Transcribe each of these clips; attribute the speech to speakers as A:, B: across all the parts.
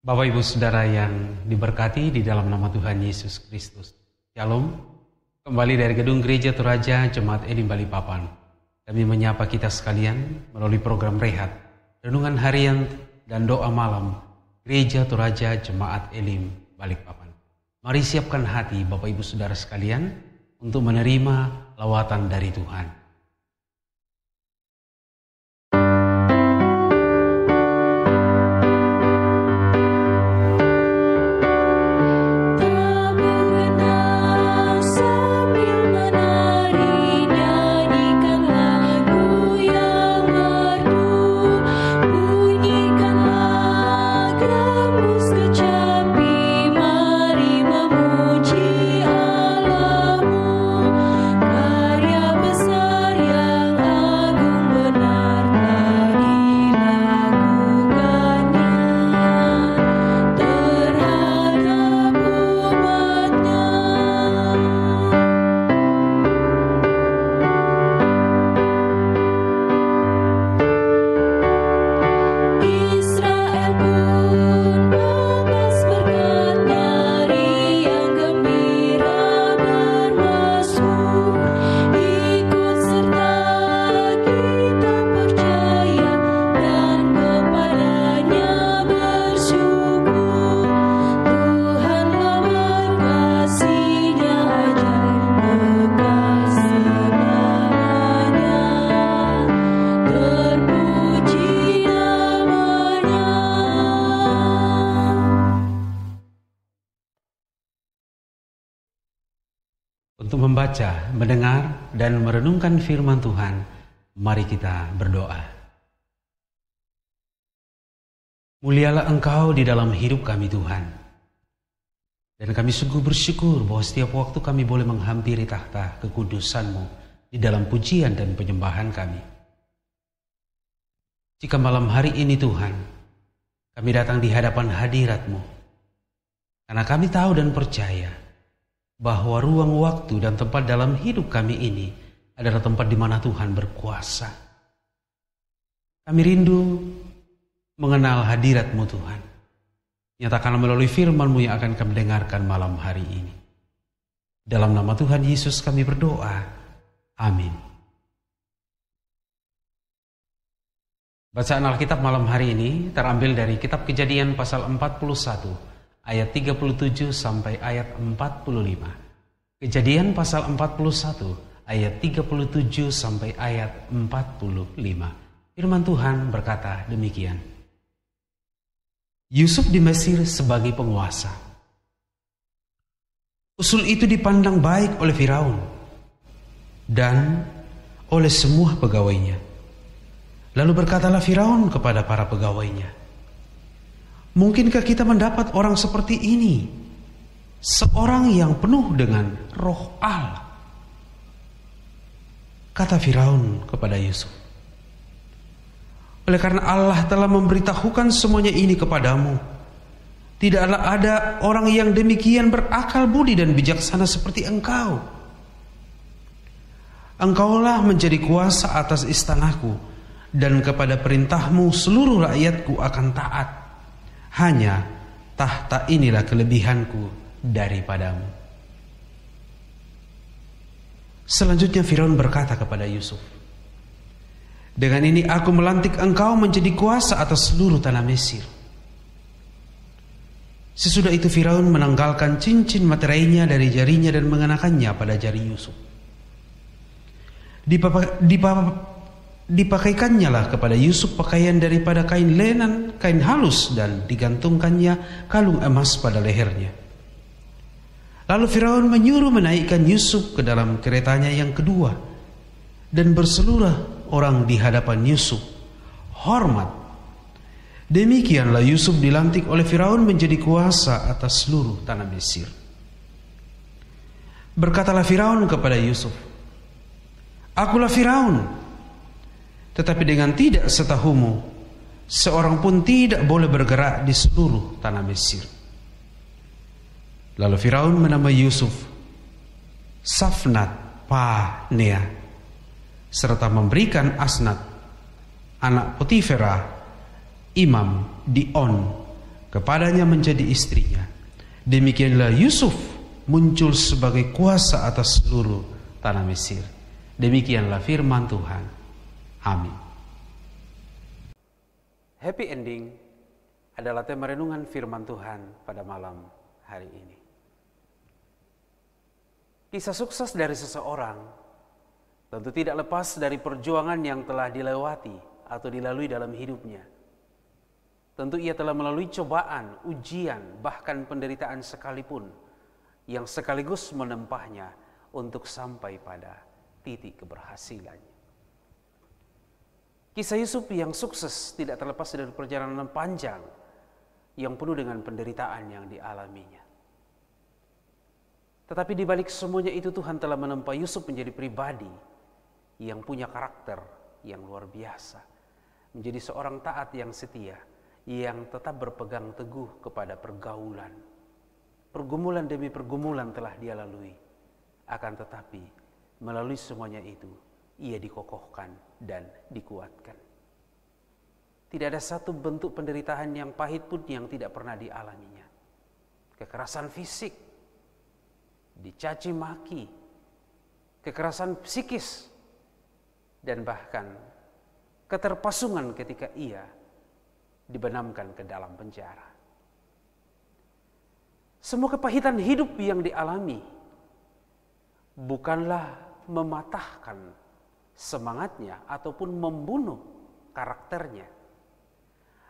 A: Bapak Ibu Saudara yang diberkati di dalam nama Tuhan Yesus Kristus. Shalom. Kembali dari Gedung Gereja Toraja Jemaat Elim Balikpapan. Kami menyapa kita sekalian melalui program Rehat, Renungan Harian dan Doa Malam Gereja Toraja Jemaat Elim Balikpapan. Mari siapkan hati Bapak Ibu Saudara sekalian untuk menerima lawatan dari Tuhan. Untuk membaca, mendengar, dan merenungkan firman Tuhan, mari kita berdoa. Mulialah Engkau di dalam hidup kami Tuhan. Dan kami sungguh bersyukur bahwa setiap waktu kami boleh menghampiri takhta kekudusan-Mu di dalam pujian dan penyembahan kami. Jika malam hari ini Tuhan, kami datang di hadapan hadirat-Mu, karena kami tahu dan percaya bahwa ruang waktu dan tempat dalam hidup kami ini adalah tempat di mana Tuhan berkuasa. Kami rindu mengenal hadirat-Mu Tuhan. Nyatakanlah melalui firman-Mu yang akan kami dengarkan malam hari ini. Dalam nama Tuhan Yesus kami berdoa. Amin. Bacaan Alkitab malam hari ini terambil dari kitab Kejadian pasal 41. Ayat 37 sampai ayat 45. Kejadian pasal 41 ayat 37 sampai ayat 45. Firman Tuhan berkata demikian. Yusuf di Mesir sebagai penguasa. Usul itu dipandang baik oleh Firaun dan oleh semua pegawainya. Lalu berkatalah Firaun kepada para pegawainya, mungkinkah kita mendapat orang seperti ini, seorang yang penuh dengan roh Allah? Kata Firaun kepada Yusuf, oleh karena Allah telah memberitahukan semuanya ini kepadamu, tidaklah ada orang yang demikian berakal budi dan bijaksana seperti engkau. Engkaulah menjadi kuasa atas istanaku, dan kepada perintahmu seluruh rakyatku akan taat. Hanya tahta inilah kelebihanku daripadamu. Selanjutnya Firaun berkata kepada Yusuf, dengan ini aku melantik engkau menjadi kuasa atas seluruh tanah Mesir. Sesudah itu Firaun menanggalkan cincin materainya dari jarinya dan mengenakannya pada jari Yusuf. Dipakaikannya lah kepada Yusuf pakaian daripada kain lenan, kain halus, dan digantungkannya kalung emas pada lehernya. Lalu Firaun menyuruh menaikkan Yusuf ke dalam keretanya yang kedua, dan berseluruh orang di hadapan Yusuf hormat. Demikianlah Yusuf dilantik oleh Firaun menjadi kuasa atas seluruh tanah Mesir. Berkatalah Firaun kepada Yusuf, akulah Firaun, tetapi dengan tidak setahumu, seorang pun tidak boleh bergerak di seluruh tanah Mesir. Lalu Firaun menamai Yusuf Safnat Panea, serta memberikan Asnat, anak Potifera, imam di On, kepadanya menjadi istrinya. Demikianlah Yusuf muncul sebagai kuasa atas seluruh tanah Mesir. Demikianlah firman Tuhan. Amin. Happy ending adalah tema renungan firman Tuhan pada malam hari ini. Kisah sukses dari seseorang tentu tidak lepas dari perjuangan yang telah dilewati atau dilalui dalam hidupnya. Tentu ia telah melalui cobaan, ujian, bahkan penderitaan sekalipun yang sekaligus menempahnya untuk sampai pada titik keberhasilannya. Kisah Yusuf yang sukses tidak terlepas dari perjalanan panjang yang penuh dengan penderitaan yang dialaminya. Tetapi di balik semuanya itu Tuhan telah menempa Yusuf menjadi pribadi yang punya karakter yang luar biasa. Menjadi seorang taat yang setia, yang tetap berpegang teguh kepada pergaulan. Pergumulan demi pergumulan telah dia lalui. Akan tetapi melalui semuanya itu ia dikokohkan dan dikuatkan. Tidak ada satu bentuk penderitaan yang pahit pun yang tidak pernah dialaminya. Kekerasan fisik, dicaci maki, kekerasan psikis, dan bahkan keterpasungan ketika ia dibenamkan ke dalam penjara. Semua kepahitan hidup yang dialami bukanlah mematahkan semangatnya ataupun membunuh karakternya.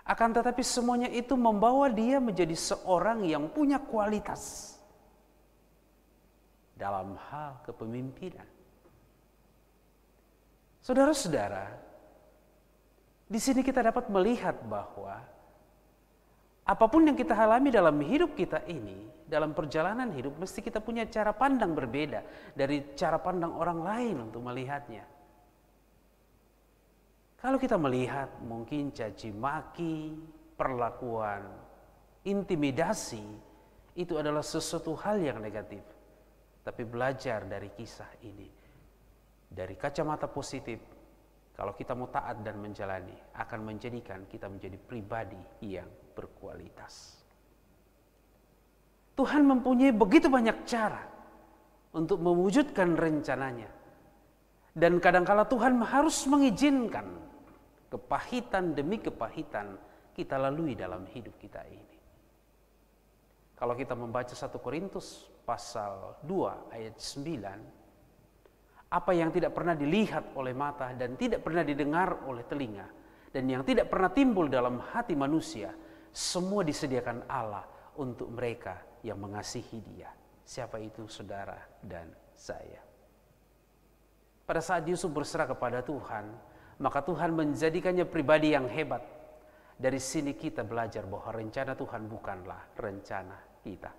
A: Akan tetapi semuanya itu membawa dia menjadi seorang yang punya kualitas dalam hal kepemimpinan. Saudara-saudara, di sini kita dapat melihat bahwa apapun yang kita alami dalam hidup kita ini, dalam perjalanan hidup, mesti kita punya cara pandang berbeda dari cara pandang orang lain untuk melihatnya. Kalau kita melihat mungkin caci maki, perlakuan, intimidasi, itu adalah sesuatu hal yang negatif. Tapi belajar dari kisah ini, dari kacamata positif, kalau kita mau taat dan menjalani, akan menjadikan kita menjadi pribadi yang berkualitas. Tuhan mempunyai begitu banyak cara untuk mewujudkan rencananya. Dan kadangkala Tuhan harus mengizinkan kepahitan demi kepahitan kita lalui dalam hidup kita ini. Kalau kita membaca 1 Korintus pasal 2 ayat 9, apa yang tidak pernah dilihat oleh mata dan tidak pernah didengar oleh telinga dan yang tidak pernah timbul dalam hati manusia, semua disediakan Allah untuk mereka yang mengasihi Dia. Siapa itu? Saudara dan saya. Pada saat Yusuf berserah kepada Tuhan, maka Tuhan menjadikannya pribadi yang hebat. Dari sini kita belajar bahwa rencana Tuhan bukanlah rencana kita.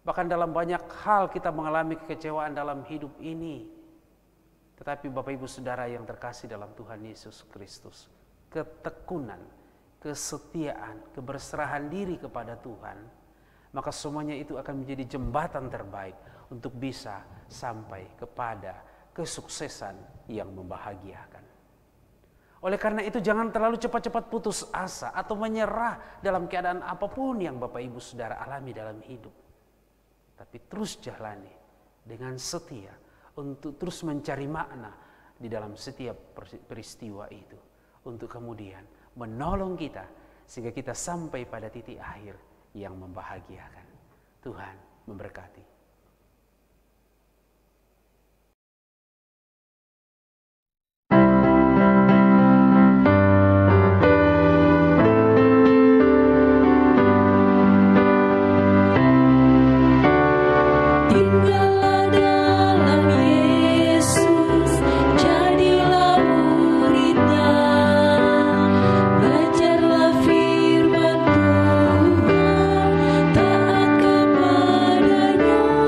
A: Bahkan dalam banyak hal kita mengalami kekecewaan dalam hidup ini. Tetapi Bapak Ibu Saudara yang terkasih dalam Tuhan Yesus Kristus, ketekunan, kesetiaan, keberserahan diri kepada Tuhan, maka semuanya itu akan menjadi jembatan terbaik untuk bisa sampai kepada kesuksesan yang membahagiakan. Oleh karena itu jangan terlalu cepat-cepat putus asa atau menyerah dalam keadaan apapun yang Bapak Ibu Saudara alami dalam hidup. Tapi terus jalani dengan setia untuk terus mencari makna di dalam setiap peristiwa itu. Untuk kemudian menolong kita sehingga kita sampai pada titik akhir yang membahagiakan. Tuhan memberkati.
B: Firman Tuhan, taat kepadanya.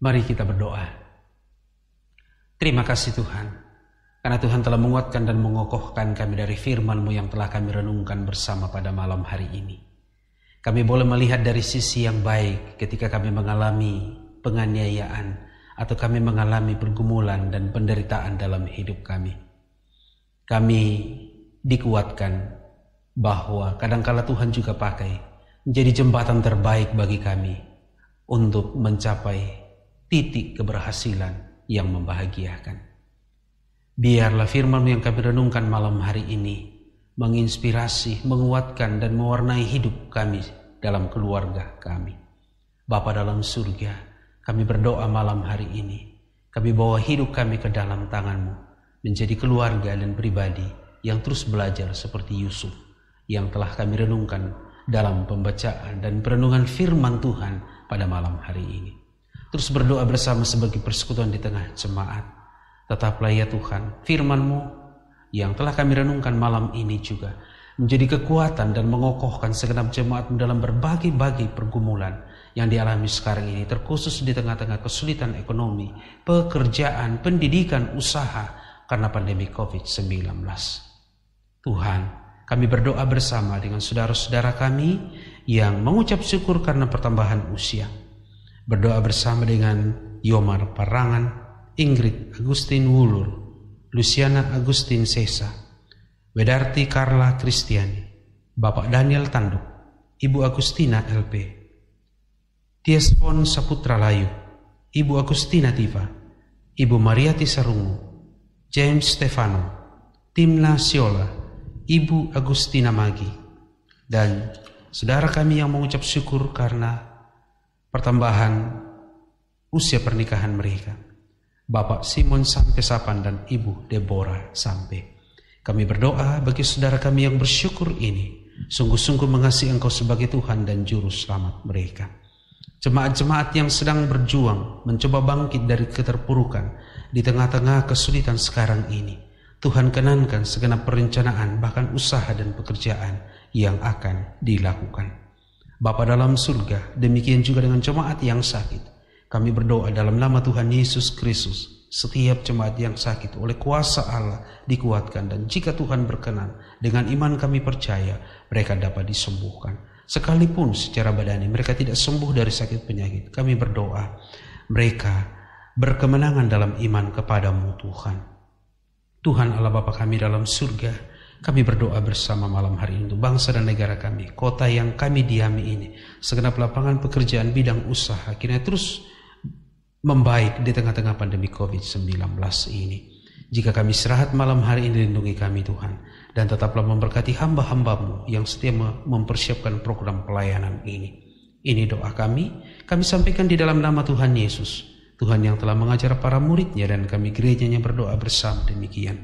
A: Mari kita berdoa. Terima kasih Tuhan, karena Tuhan telah menguatkan dan mengokohkan kami dari firman-Mu yang telah kami renungkan bersama pada malam hari ini. Kami boleh melihat dari sisi yang baik ketika kami mengalami penganiayaan atau kami mengalami pergumulan dan penderitaan dalam hidup kami. Kami dikuatkan bahwa kadangkala Tuhan juga pakai menjadi jembatan terbaik bagi kami untuk mencapai titik keberhasilan yang membahagiakan. Biarlah firman yang kami renungkan malam hari ini menginspirasi, menguatkan dan mewarnai hidup kami dalam keluarga kami. Bapa dalam surga, kami berdoa malam hari ini. Kami bawa hidup kami ke dalam tangan-Mu, menjadi keluarga dan pribadi yang terus belajar seperti Yusuf yang telah kami renungkan dalam pembacaan dan perenungan firman Tuhan pada malam hari ini. Terus berdoa bersama sebagai persekutuan di tengah jemaat. Tetaplah ya Tuhan, firman-Mu yang telah kami renungkan malam ini juga menjadi kekuatan dan mengokohkan segenap jemaat dalam berbagai-bagai pergumulan yang dialami sekarang ini, terkhusus di tengah-tengah kesulitan ekonomi, pekerjaan, pendidikan, usaha karena pandemi COVID-19. Tuhan, kami berdoa bersama dengan saudara-saudara kami yang mengucap syukur karena pertambahan usia. Berdoa bersama dengan Yomar Parangan, Ingrid Agustin Wulur, Luciana Agustin Sesa, Wedarti Carla Kristiani, Bapak Daniel Tanduk, Ibu Agustina LP, Tiespon Saputra Layu, Ibu Agustina Tiva, Ibu Mariati Sarungu, James Stefano, Timna Siola, Ibu Agustina Magi, dan saudara kami yang mengucap syukur karena pertambahan usia pernikahan mereka, Bapak Simon Sampe Sapan dan Ibu Deborah Sampe. Kami berdoa bagi saudara kami yang bersyukur ini, sungguh-sungguh mengasihi Engkau sebagai Tuhan dan Juru Selamat mereka. Jemaat-jemaat yang sedang berjuang mencoba bangkit dari keterpurukan di tengah-tengah kesulitan sekarang ini, Tuhan kenankan segenap perencanaan bahkan usaha dan pekerjaan yang akan dilakukan. Bapa dalam surga, demikian juga dengan jemaat yang sakit. Kami berdoa dalam nama Tuhan Yesus Kristus, setiap jemaat yang sakit oleh kuasa Allah dikuatkan, dan jika Tuhan berkenan, dengan iman kami percaya mereka dapat disembuhkan. Sekalipun secara badani mereka tidak sembuh dari sakit penyakit, kami berdoa mereka berkemenangan dalam iman kepadamu Tuhan. Tuhan Allah Bapa kami dalam surga, kami berdoa bersama malam hari ini untuk bangsa dan negara kami, kota yang kami diami ini, segenap lapangan pekerjaan bidang usaha kini terus membaik di tengah-tengah pandemi COVID-19 ini. Jika kami istirahat malam hari ini, lindungi kami Tuhan, dan tetaplah memberkati hamba-hamba-Mu yang setia mempersiapkan program pelayanan ini. Ini doa kami sampaikan di dalam nama Tuhan Yesus, Tuhan yang telah mengajar para murid-Nya, dan kami gerejanya berdoa bersama demikian.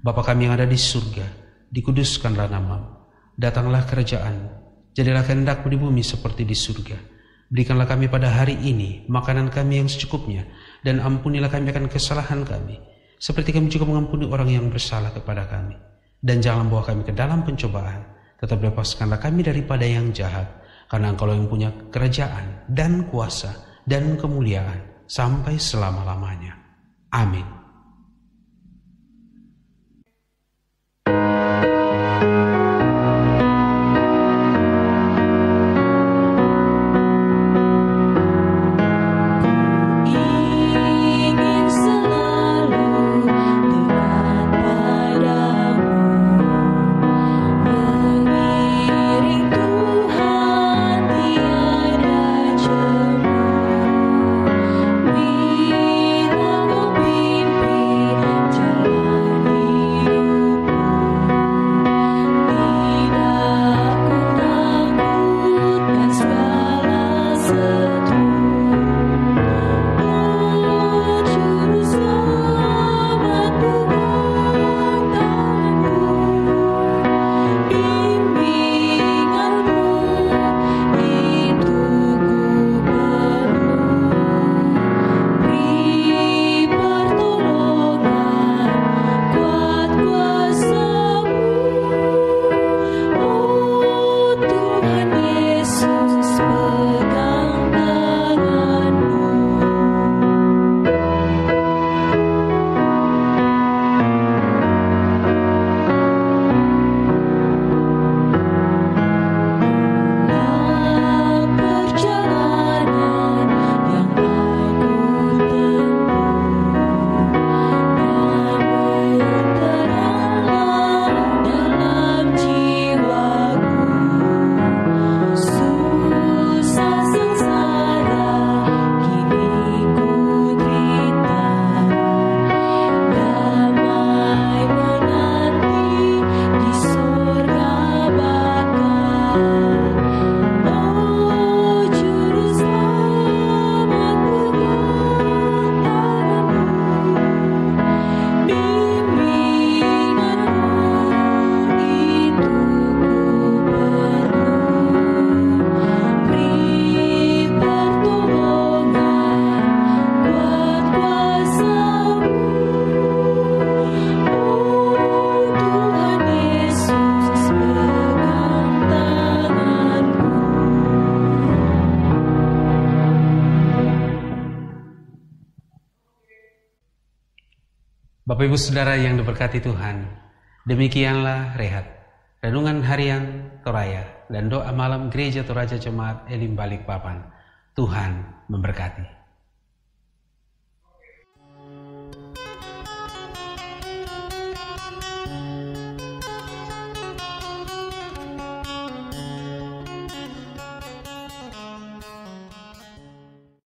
A: Bapa kami yang ada di surga, dikuduskanlah nama-Mu, datanglah kerajaan-Mu, jadilah kehendak-Mu di bumi seperti di surga. Berikanlah kami pada hari ini makanan kami yang secukupnya, dan ampunilah kami akan kesalahan kami, seperti kami juga mengampuni orang yang bersalah kepada kami. Dan jangan bawa kami ke dalam pencobaan, tetap lepaskanlah kami daripada yang jahat, karena Engkau yang punya kerajaan dan kuasa dan kemuliaan sampai selama-lamanya. Amin.
B: Pimpin
A: Bapak Ibu Saudara yang diberkati Tuhan, demikianlah rehat renungan harian Toraya dan doa malam Gereja Toraja Jemaat Elim Balikpapan. Tuhan memberkati.